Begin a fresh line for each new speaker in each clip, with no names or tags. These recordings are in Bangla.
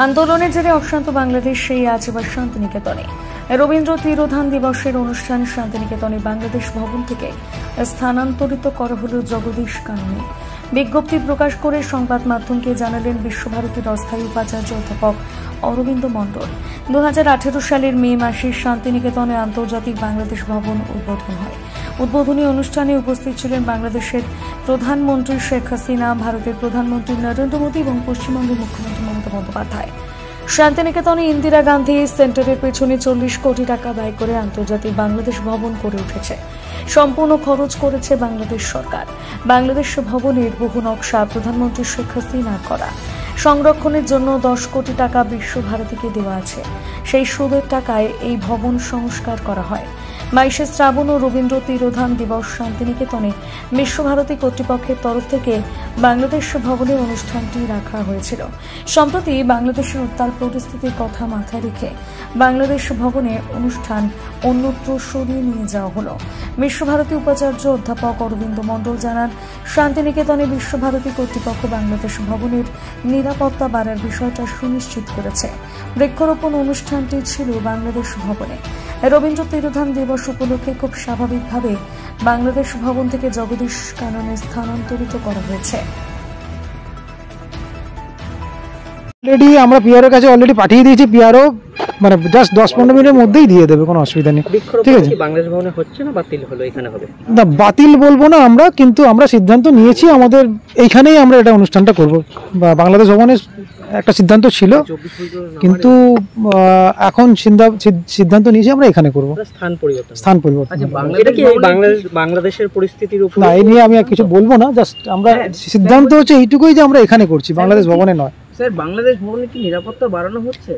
আন্দোলনের জেরে অশান্ত বাংলাদেশ সেই আজ এবার শান্তিনিকেতনে রবীন্দ্র তিরোধান দিবসের অনুষ্ঠান শান্তিনিকেতনে বাংলাদেশ ভবন থেকে স্থানান্তরিত করা হল জগদীশ কাননে। বিজ্ঞপ্তি প্রকাশ করে সংবাদ মাধ্যমকে জানালেন বিশ্বভারতীর অস্থায়ী উপাচার্য অধ্যাপক অরবিন্দ মণ্ডল। 2018 সালের মে মাসে শান্তিনিকেতনে আন্তর্জাতিক বাংলাদেশ ভবন উদ্বোধন হয়। উদ্বোধনী অনুষ্ঠানে উপস্থিত ছিলেন বাংলাদেশের প্রধানমন্ত্রী শেখ হাসিনা, ভারতের প্রধানমন্ত্রী নরেন্দ্র মোদী এবং পশ্চিমবঙ্গের মুখ্যমন্ত্রী মমতা বন্দ্যোপাধ্যায়। শান্তিনিকেতনে ইন্দিরা গান্ধী সেন্টারের পেছনে 40 কোটি টাকা ব্যয় করে আন্তর্জাতিক বাংলাদেশ ভবন গড়ে উঠেছে। সম্পূর্ণ খরচ করেছে বাংলাদেশ সরকার। বাংলাদেশ ভবনের বহু নকশা প্রধানমন্ত্রী শেখ হাসিনার করা। সংরক্ষণের জন্য 10 কোটি টাকা বিশ্বভারতীকে দেওয়া আছে। সেই সুদের টাকায় এই ভবন সংস্কার করা হয়। 22 শ্রাবণ ও রবীন্দ্র তিরোধান দিবস শান্তিনিকেতনে বিশ্বভারতী কর্তৃপক্ষের তরফ থেকে বাংলাদেশ ভবনে অনুষ্ঠানটি রাখা হয়েছিল। সম্প্রতি বাংলাদেশের উত্তাল পরিস্থিতির কথা মাথায় রেখে বাংলাদেশ ভবনে অনুষ্ঠান অন্যত্র সরিয়ে নিয়ে যাওয়া হলো। বিশ্বভারতী উপাচার্য অধ্যাপক অরবিন্দ মণ্ডল জানান, শান্তিনিকেতনে বিশ্বভারতী কর্তৃপক্ষ বাংলাদেশ ভবনের নিরাপত্তা বাড়ার বিষয়টা সুনিশ্চিত করেছে। বৃক্ষরোপণ অনুষ্ঠানটি ছিল বাংলাদেশ ভবনে। রবীন্দ্র তিরোধান দিবস উপলক্ষে খুব স্বাভাবিকভাবে বাংলাদেশ ভবন থেকে জগদীশ কাননে স্থানান্তরিত করা হয়েছে।
অলরেডি আমরা পিআরও কাছে অলরেডি পাঠিয়ে দিয়েছি। পিআরও মানে জাস্ট 10-15 মিনিটের মধ্যেই দিয়ে দেবে, কোনো অসুবিধা নেই। ঠিক আছে,
বাংলাদেশ ভবনে হচ্ছে না, বাতিল হলো, এখানে হবে
না। বাতিল বলবো না আমরা, কিন্তু আমরা সিদ্ধান্ত নিয়েছি আমাদের এইখানেই আমরা এটা অনুষ্ঠানটা করব। বাংলাদেশ ভবনের একটা সিদ্ধান্ত ছিল, কিন্তু এখন সিদ্ধান্ত নিয়েছি আমরা এখানে করব। স্থান পরিবর্তন।
বাংলাদেশের পরিস্থিতির উপর
না, এই নিয়ে আমি আর কিছু বলবো না। জাস্ট আমরা সিদ্ধান্ত হচ্ছে এইটুকুই যে আমরা এখানে করছি, বাংলাদেশ ভবনে নয়।
স্যার, বাংলাদেশ ভবনে কি নিরাপত্তা বাড়ানো হচ্ছে?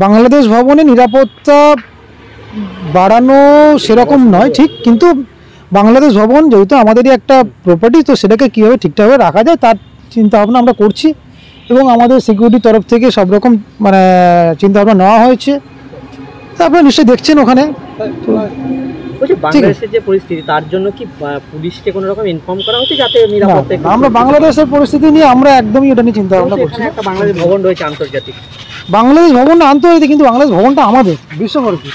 বাংলাদেশ ভবনে নিরাপত্তা বাড়ানো সেরকম নয় ঠিক, কিন্তু বাংলাদেশ ভবন যেহেতু আমাদেরই একটা প্রপার্টি, তো সেটাকে কীভাবে ঠিকঠাকভাবে রাখা যায় তার চিন্তা ভাবনা আমরা করছি, এবং আমাদের সিকিউরিটির তরফ থেকে সব রকম মানে চিন্তা ভাবনা নেওয়া হয়েছে। তা আপনারা নিশ্চয়ই দেখছেন ওখানে।
বাংলাদেশের যে পরিস্থিতি, তার জন্য কি পুলিশকে কোনো রকম ইনফর্ম করা হচ্ছে যাতে নিরাপত্তা?
আমরা বাংলাদেশের পরিস্থিতি নিয়ে আমরা একদমই ওটা নিয়ে চিন্তা ভাবনা করছি।
একটা বাংলাদেশ ভবন রয়েছে আন্তর্জাতিক,
বাংলাদেশ ভবনটা আন্তর্জাতিক, কিন্তু বাংলাদেশ ভবনটা আমাদের বিশ্বভারতী।